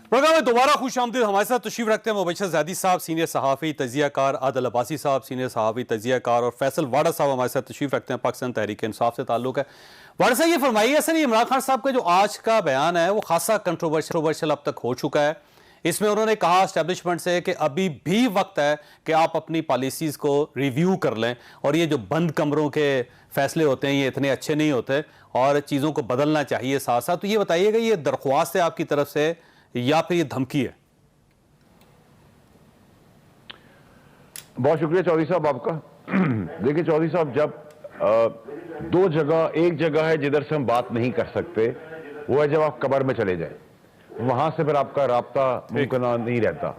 Programme में दोबारा खुशामदीद। हमारे साथ तशरीफ रखते हैं मुबशर ज़ैदी साहब, सीनियर सहाफ़ी तजियाकार, आदिल अब्बासी साहब, सीनियर सहाफ़ी तजियाकार, और फैसल वाडा साहब हमारे साथ तशरीफ रखते हैं। पाकिस्तान तहरीक इंसाफ से ताल्लुक़ है। वाडा साहब, ये फरमाइए, सर, ये इमरान खान साहब का जो आज का बयान है वो खासा कंट्रोवर्शियल अब तक हो चुका है। इसमें उन्होंने कहा एस्टेब्लिशमेंट से कि अभी भी वक्त है कि आप अपनी पॉलिसीज़ को रिव्यू कर लें, और ये जो बंद कमरों के फैसले होते हैं ये इतने अच्छे नहीं होते और चीज़ों को बदलना चाहिए साथ साथ। तो ये बताइएगा, ये दरख्वास्त है आपकी तरफ से या फिर ये धमकी है? बहुत शुक्रिया चौधरी साहब आपका। देखिए चौधरी साहब, जब दो जगह, एक जगह है जिधर से हम बात नहीं कर सकते, वो है जब आप कब्र में चले जाए, वहां से फिर आपका राब्ता मुमकिन नहीं रहता।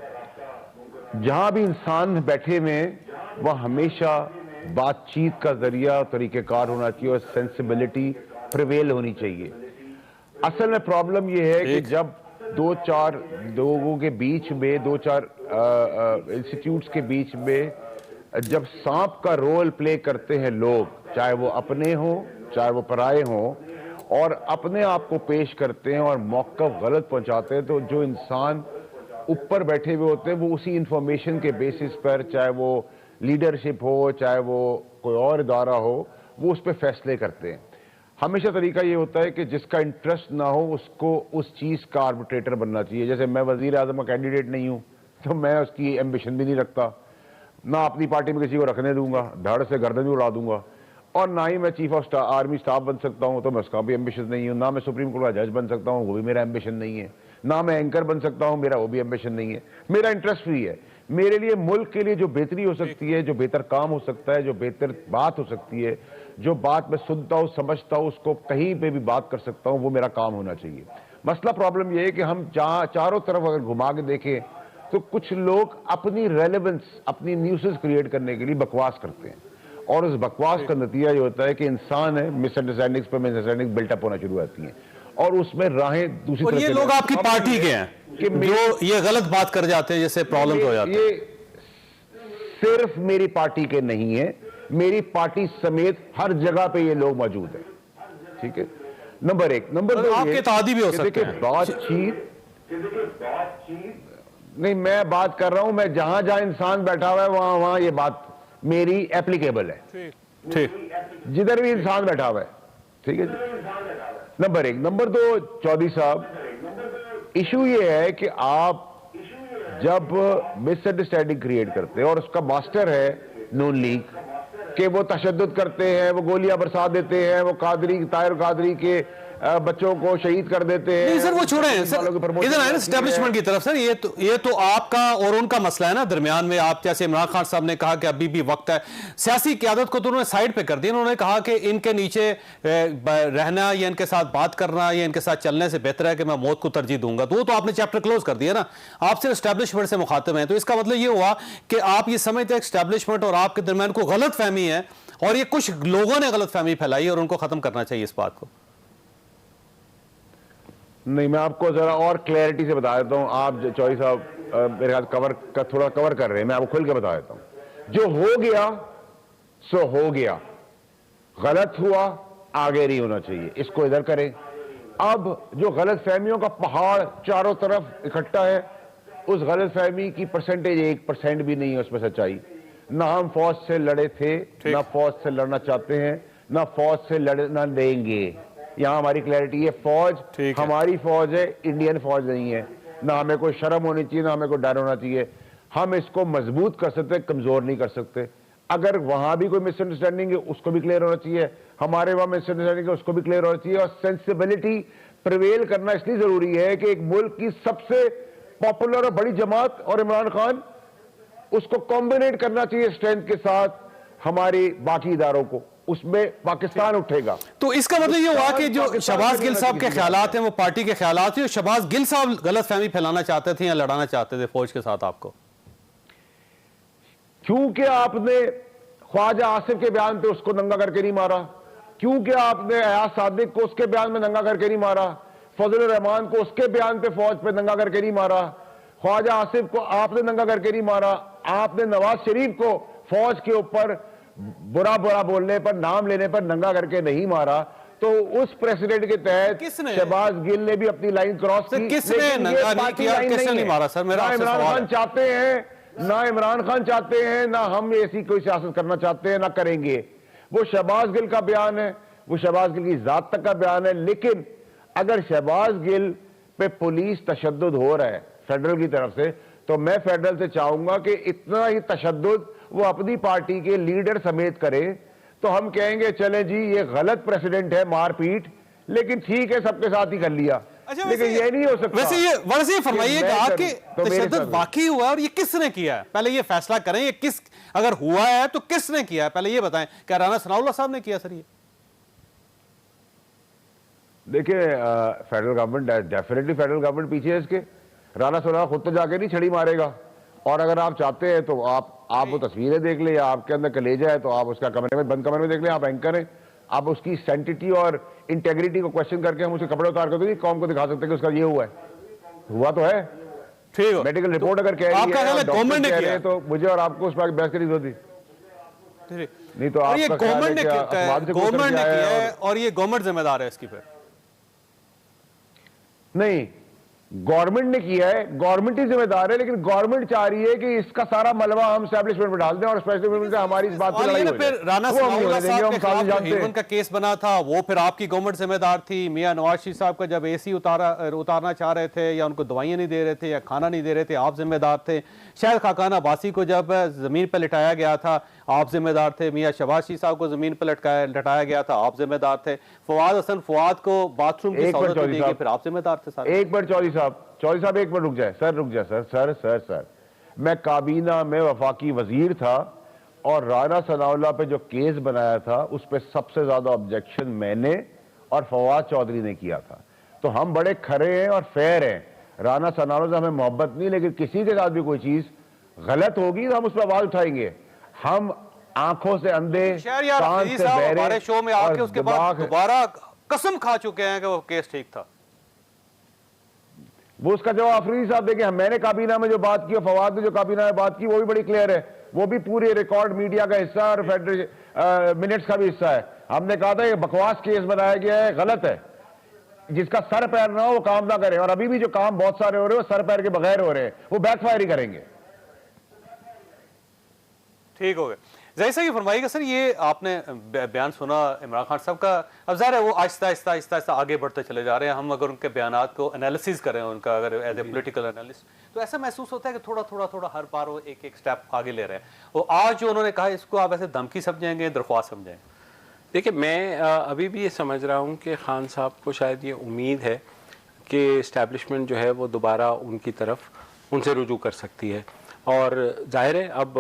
जहां भी इंसान बैठे में वह हमेशा बातचीत का जरिया तरीक़ेकार होना चाहिए और सेंसिबिलिटी प्रिवेल होनी चाहिए। असल में प्रॉब्लम यह है कि जब दो चार लोगों के बीच में, दो चार इंस्टीट्यूट्स के बीच में जब सांप का रोल प्ले करते हैं लोग, चाहे वो अपने हों चाहे वो पराए हों, और अपने आप को पेश करते हैं और मौक़िफ़ गलत पहुंचाते हैं, तो जो इंसान ऊपर बैठे हुए होते हैं वो उसी इंफॉर्मेशन के बेसिस पर, चाहे वो लीडरशिप हो चाहे वो कोई और इदारा हो, वो उस पर फैसले करते हैं। हमेशा तरीका ये होता है कि जिसका इंटरेस्ट ना हो उसको उस चीज़ का आर्बिट्रेटर बनना चाहिए। जैसे मैं वज़ीर आज़म का कैंडिडेट नहीं हूँ तो मैं उसकी एम्बिशन भी नहीं रखता, ना अपनी पार्टी में किसी को रखने दूंगा, धड़ से गर्दन भी उड़ा दूंगा, और ना ही मैं चीफ ऑफ आर्मी स्टाफ बन सकता हूँ, तो मैं उसका भी एम्बिशन नहीं हूँ। ना मैं सुप्रीम कोर्ट का जज बन सकता हूँ, वो भी मेरा एम्बिशन नहीं है। ना मैं एंकर बन सकता हूँ, मेरा वो भी एम्बिशन नहीं है। मेरा इंटरेस्ट भी है, मेरे लिए मुल्क के लिए जो बेहतरी हो सकती है, जो बेहतर काम हो सकता है, जो बेहतर बात हो सकती है, जो बात मैं सुनता हूँ समझता हूँ उसको कहीं पे भी बात कर सकता हूँ, वो मेरा काम होना चाहिए। मसला प्रॉब्लम ये है कि हम चारों तरफ अगर घुमा के देखें तो कुछ लोग अपनी रेलेवेंस, अपनी न्यूसेस क्रिएट करने के लिए बकवास करते हैं, और उस बकवास का नतीजा ये होता है कि इंसान है, मिसअंडरस्टैंडिंग्स पर मिसअंडरस्टैंडिंग बिल्टअप होना शुरू होती हैं, और उसमें राहें दूसरी और ये लोग आपकी पार्टी के हैं कि जो ये गलत बात कर जाते हैं, जैसे प्रॉब्लम हो जाती है। ये सिर्फ मेरी पार्टी के नहीं है, मेरी पार्टी समेत हर जगह पे ये लोग मौजूद हैं। ठीक है, नंबर एक। नंबर दो, आपके तादी भी हो सकते हैं। बातचीत नहीं, मैं बात कर रहा हूं, मैं जहां जहां इंसान बैठा हुआ है वहां वहां ये बात मेरी एप्लीकेबल है। ठीक, जिधर भी इंसान बैठा हुआ है, ठीक है जी। नंबर एक। नंबर दो चौधरी साहब, इशू ये है कि आप जब मिसअंडरस्टैंडिंग क्रिएट करते हैं, और उसका मास्टर है नून लीग, कि वो तशद्दुद करते हैं, वो गोलियां बरसा देते हैं, वो कादरी, ताहिर कादरी के बच्चों को शहीद कर देते हैं। नहीं सर, वो छोड़ें सर, इधर आए ना एस्टेब्लिशमेंट की तरफ। सर ये तो आपका और उनका मसला है ना दरमियान में। आप जैसे इमरान खान साहब ने कहा कि अभी भी वक्त है, सियासी क़यादत को तो उन्होंने साइड पे कर दिया। उन्होंने कहा कि इनके नीचे रहना या इनके साथ बात करना या इनके साथ चलने से बेहतर है कि मैं मौत को तरजीह दूंगा। तो वो तो आपने चैप्टर क्लोज कर दिया ना, आप सिर्फ एस्टेब्लिशमेंट से मुखातिब हैं। तो इसका मतलब ये हुआ कि आप ये समझते हैं एस्टेब्लिशमेंट और आपके दरमियान को गलत फहमी है, और ये कुछ लोगों ने गलत फहमी फैलाई और उनको खत्म करना चाहिए इस बात को। नहीं, मैं आपको जरा और क्लैरिटी से बता देता हूं। आप चौधरी साहब मेरे ख्याल थोड़ा कवर कर रहे हैं, मैं आपको खुल के बता देता हूं। जो हो गया सो हो गया, गलत हुआ आगे नहीं होना चाहिए, इसको इधर करें। अब जो गलत फहमियों का पहाड़ चारों तरफ इकट्ठा है, उस गलत फहमी की परसेंटेज 1% भी नहीं है उसमें सच्चाई। ना हम फौज से लड़े थे, ना फौज से लड़ना चाहते हैं, ना फौज से लड़ना देंगे। यहां हमारी क्लैरिटी है, फौज हमारी फौज है, इंडियन फौज नहीं है। ना हमें कोई शर्म होनी चाहिए, ना हमें कोई डर होना चाहिए। हम इसको मजबूत कर सकते, कमजोर नहीं कर सकते। अगर वहां भी कोई मिसअंडरस्टैंडिंग है उसको भी क्लियर होना चाहिए, हमारे वहां मिसअंडरस्टैंडिंग है उसको भी क्लियर होना चाहिए। और सेंसिबिलिटी प्रिवेल करना इसलिए जरूरी है कि एक मुल्क की सबसे पॉपुलर और बड़ी जमात और इमरान खान, उसको कॉम्बिनेट करना चाहिए स्ट्रेंथ के साथ हमारे बाकी इदारों को, उसमें पाकिस्तान उठेगा। तो इसका मतलब ये हुआ कि जो शहबाज गिल साहब के ख्यालात हैं वो पार्टी के ख्यालात थे। शहबाज गिल साहब गलत फहमी फैलाना चाहते थे या लड़ाना चाहते थे फौज के साथ आपको? क्योंकि आपने ख्वाजा आसिफ के बयान पे उसको नंगा करके नहीं मारा, क्योंकि आपने अयाज सादिक को उसके बयान में नंगा करके नहीं मारा, फजल रहमान को उसके बयान पे फौज पे नंगा करके नहीं मारा, ख्वाजा आसिफ को आपने नंगा करके नहीं मारा, आपने नवाज शरीफ को फौज के ऊपर बुरा बुरा बोलने पर, नाम लेने पर नंगा करके नहीं मारा। तो उस प्रेसिडेंट के तहत किसने? शहबाज गिल ने भी अपनी लाइन क्रॉस की। किसने लेकिन ये नंगा नहीं पार्टी किया, लाइन किसने नहीं नहीं है। मारा? सर, मेरा ना आपसे इमरान सवाल खान है। चाहते हैं, ना इमरान खान चाहते हैं, ना हम ऐसी कोई सियासत करना चाहते हैं, ना करेंगे। वो शहबाज गिल का बयान है, वो शहबाज गिल की जात तक का बयान है। लेकिन अगर शहबाज गिल पे पुलिस तशद्दुद हो रहा है फेडरल की तरफ से, तो मैं फेडरल से चाहूंगा कि इतना ही तशद्दुद वो अपनी पार्टी के लीडर समेत करे, तो हम कहेंगे चले जी ये गलत प्रेसिडेंट है, मारपीट, लेकिन ठीक है सबके साथ ही कर लिया। अच्छा, लेकिन ये नहीं हो सकता। वैसे ये फरमाइए कि आपके तो मेरे तशद्दुद साथ- वाकई हुआ और ये किसने किया है? पहले ये फैसला करें, ये किस, अगर हुआ है तो किसने किया है, पहले ये बताएं। क्या राना सनाउल्लाह साहब ने किया? सर, ये देखिए federal government, definitely federal government पीछे है इसके। राना सनाउल्लाह खुद तो जाके नहीं छड़ी मारेगा। और अगर आप चाहते हैं तो आप वो तस्वीरें देख लें, या आपके अंदर कलेजा है तो आप उसका कमरे में, बंद कमरे में देख लें। आप एंकर हैं, आप उसकी सेंटिटी और इंटेग्रिटी को क्वेश्चन करके हम उसके कपड़े उतार कर कौम को दिखा सकते हैं कि उसका ये हुआ है। हुआ तो है, ठीक है। मेडिकल रिपोर्ट अगर कह रही आपका ख्याल है डॉक्टर गवर्नमेंट ने कह रहे किया हैं, तो मुझे और आपको उस पर बहस करनी जरूरत ठीक। नहीं। तो और ये आपका ख्याल है गवर्नमेंट ने कि किया, अखबार से कोई गवर्नमेंट करके ने आया किया है है और ये गवर्नमेंट जिम्मेदार है इसकी। फिर नहीं, गवर्नमेंट ने किया है, गवर्नमेंट ही जिम्मेदार है। लेकिन गवर्नमेंट चाह रही है कि इसका सारा मलबा हम एस्टैब्लिशमेंट में डाल दें और एस्टैब्लिशमेंट से हमारी इस बात पर लड़ाई हो जाए। फिर राना वो हम नहीं सनाउल्लाह होने देंगे, साहब हम के साथ खिलाफ जो जानते हैं। हेमन का केस बना था, वो फिर आपकी गवर्नमेंट जिम्मेदार थी। मियां नवाज शरीफ साहब का जब एसी उतारना चाह रहे थे, या उनको दवाइयां नहीं दे रहे थे, या खाना नहीं दे रहे थे, आप जिम्मेदार थे। शायद खाकान अब्बासी को जब जमीन पर लिटाया गया था, आप जिम्मेदार थे। मियां शहबाज शरीफ साहब को जमीन पर लटाया गया था, आप जिम्मेदार थे। फवाद हसन फवाद को बाथरूम की सहूलत दी गई, फिर आप जिम्मेदार थे। सारे एक मिनट चौधरी साहब एक मिनट रुक जाए सर, रुक जाए सर। मैं काबीना में वफाकी वजीर था और राना सनाउल्लाह पे जो केस बनाया था उस पर सबसे ज्यादा ऑब्जेक्शन मैंने और फवाद चौधरी ने किया था। तो हम बड़े खरे हैं और फेयर हैं। राना सनाउल्लाह से हमें मोहब्बत नहीं, लेकिन किसी के साथ भी कोई चीज गलत होगी तो हम उस पर आवाज उठाएंगे। हम आंखों से अंधे, कान से बहरे, हमारे शो में आके उसके बाद दिमाग, दोबारा कसम खा चुके हैं कि वो केस ठीक था। वो उसका जवाब अफरीदी साहब देंगे। मैंने काबीना में जो बात की और फवाद ने जो काबीना में बात की वो भी बड़ी क्लियर है, वो भी पूरे रिकॉर्ड मीडिया का हिस्सा है और फेडरल मिनट्स का भी हिस्सा है। हमने कहा था ये बकवास केस बनाया गया है, गलत है। जिसका सर पैर ना हो वो काम ना करे, और अभी भी जो काम बहुत सारे हो रहे हैं वो सर पैर के बगैर हो रहे हैं, वो बैकफायर ही करेंगे। ठीक हो गया। जैसा कि फरमाइएगा सर, ये आपने बयान सुना इमरान खान साहब का। अब ज़ाहिर है वो आहिस्ता आहिस्ता आगे बढ़ते चले जा रहे हैं। हम अगर उनके बयानात को एनालिसिस करें, उनका अगर एज ए पॉलिटिकल एनालिस्ट, तो ऐसा महसूस होता है कि थोड़ा हर बार वो एक स्टेप आगे ले रहे हैं। वो आज जो उन्होंने कहा, इसको आप ऐसे धमकी समझेंगे, दरख्वास्त समझेंगे? देखिए, मैं अभी भी ये समझ रहा हूँ कि खान साहब को शायद ये उम्मीद है कि इस्टेब्लिशमेंट जो है वो दोबारा उनकी तरफ उनसे रुजू कर सकती है। और जाहिर है अब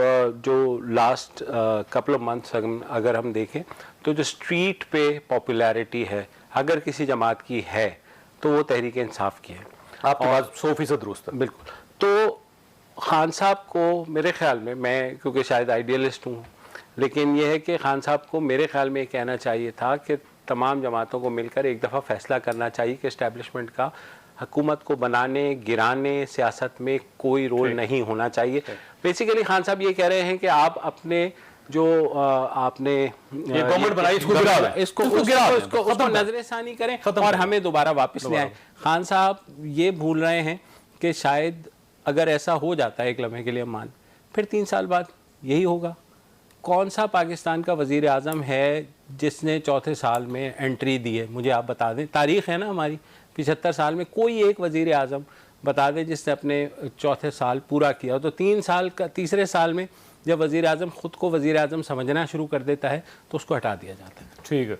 जो लास्ट कपल ऑफ मंथ्स अगर हम देखें तो जो स्ट्रीट पे पॉपुलैरिटी है अगर किसी जमात की है तो वो तहरीक इंसाफ की है। आपकी बात 100% दुरुस्त है। बिल्कुल। तो खान साहब को मेरे ख्याल में, मैं क्योंकि शायद आइडियलिस्ट हूँ, लेकिन यह है कि खान साहब को मेरे ख्याल में ये कहना चाहिए था कि तमाम जमातों को मिलकर एक दफ़ा फैसला करना चाहिए कि इस्टेब्लिशमेंट का हुकूमत को बनाने गिराने सियासत में कोई रोल नहीं होना चाहिए। बेसिकली खान साहब ये कह रहे हैं कि आप अपने जो आपने ये गवर्नमेंट बनाई इसको नजरसानी करें और हमें दोबारा वापस ले आए। खान साहब ये भूल रहे हैं कि शायद अगर ऐसा हो जाता है एक लम्हे के लिए मान, फिर 3 साल बाद यही होगा। कौन सा पाकिस्तान का वज़ीर आज़म है जिसने चौथे साल में एंट्री दी है? मुझे आप बता दें, तारीख़ है ना हमारी 75 साल में, कोई एक वज़ीर आज़म बता दें जिसने अपने चौथे साल पूरा किया। तो 3 साल का तीसरे साल में जब वज़ीर आज़म ख़ुद को वज़ीर आज़म समझना शुरू कर देता है तो उसको हटा दिया जाता है। ठीक है।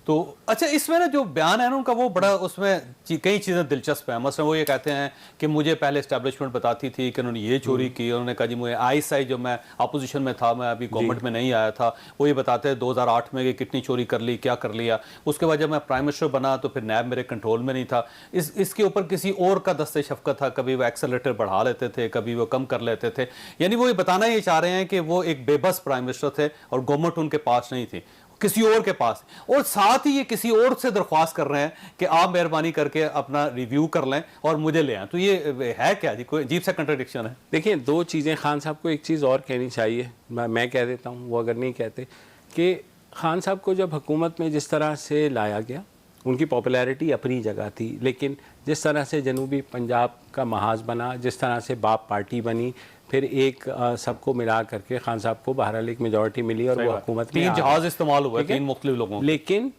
तो अच्छा, इसमें ना जो बयान है ना उनका, वो बड़ा, उसमें कई चीज़ें दिलचस्प हैं। मसलन वो ये कहते हैं कि मुझे पहले इस्टेब्लिशमेंट बताती थी कि उन्होंने ये चोरी की। उन्होंने कहा जी मुझे आईएसआई, जो मैं अपोजिशन में था, मैं अभी गवर्नमेंट में नहीं आया था, वो ये बताते हैं 2008 में कि कितनी चोरी कर ली, क्या कर लिया। उसके बाद जब मैं प्राइम मिनिस्टर बना तो फिर नैब मेरे कंट्रोल में नहीं था। इसके ऊपर किसी और का दस्ते शफ़क़त था, कभी वो एक्सेलरेटर बढ़ा लेते थे, कभी वो कम कर लेते थे। यानी वो ये बताना ये चाह रहे हैं कि वो एक बेबस प्राइम मिनिस्टर थे और गवर्नमेंट उनके पास नहीं थी, किसी और के पास। और साथ ही ये किसी और से दरख्वास्त कर रहे हैं कि आप मेहरबानी करके अपना रिव्यू कर लें और मुझे ले आएं। तो ये है क्या जी? कोई अजीब सा कंट्रडिक्शन है। देखिए, 2 चीज़ें। खान साहब को एक चीज़ और कहनी चाहिए, मैं कह देता हूँ, वो अगर नहीं कहते, कि खान साहब को जब हुकूमत में जिस तरह से लाया गया उनकी पॉपुलैरिटी अपनी जगह थी, लेकिन जिस तरह से जनूबी पंजाब का महाज बना, जिस तरह से बाप पार्टी बनी, फिर एक सबको मिला करके खान साहब को बहरहाल एक मेजॉरिटी मिली और वो हुकूमत में 3 आ गए। जहाज इस्तेमाल हुए, ठीक है? 3 मुख्तलिफ लोगों के। लेकिन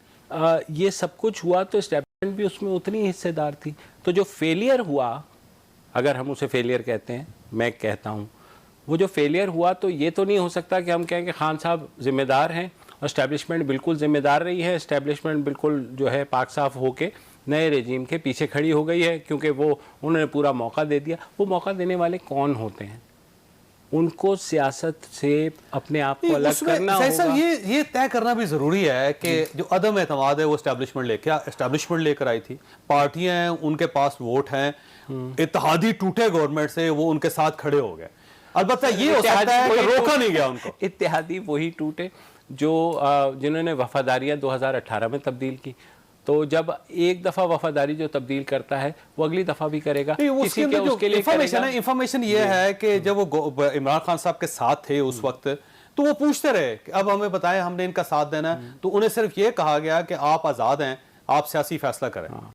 ये सब कुछ हुआ तो एस्टेब्लिशमेंट भी उसमें उतनी ही हिस्सेदार थी। तो जो फेलियर हुआ, अगर हम उसे फेलियर कहते हैं, मैं कहता हूँ वो जो फेलियर हुआ, तो ये तो नहीं हो सकता कि हम कहें कि खान साहब जिम्मेदार हैं और एस्टेब्लिशमेंट बिल्कुल जिम्मेदार रही है, एस्टेब्लिशमेंट बिल्कुल जो है पाक साफ होके नए रेजीम के पीछे खड़ी हो गई है क्योंकि वो उन्होंने पूरा मौका दे दिया। वो मौका देने वाले कौन होते हैं? उनको सियासत से अपने आप को अलग करना होगा। ये तय करना भी जरूरी है कि जो अदम एतमाद है वो एस्टेब्लिशमें लेकर आई थी, पार्टियां हैं, उनके पास वोट हैं, इत्तेहादी टूटे गवर्नमेंट से, वो उनके साथ खड़े हो गए। अलबत्ता ये हो सकता है कि रोका नहीं गया उनको। इत्तेहादी वही टूटे जो जिन्होंने वफादारियां 2018 में तब्दील की। तो जब एक दफा वफादारी जो तब्दील करता है वो अगली दफा भी करेगा। किसी के उसके लिए इंफॉर्मेशन ये है कि जब वो इमरान खान साहब के साथ थे उस वक्त, तो वो पूछते रहे कि अब हमें बताएं, हमने इनका साथ देना है। तो उन्हें सिर्फ ये कहा गया कि आप आज़ाद हैं, आप सियासी फैसला करें।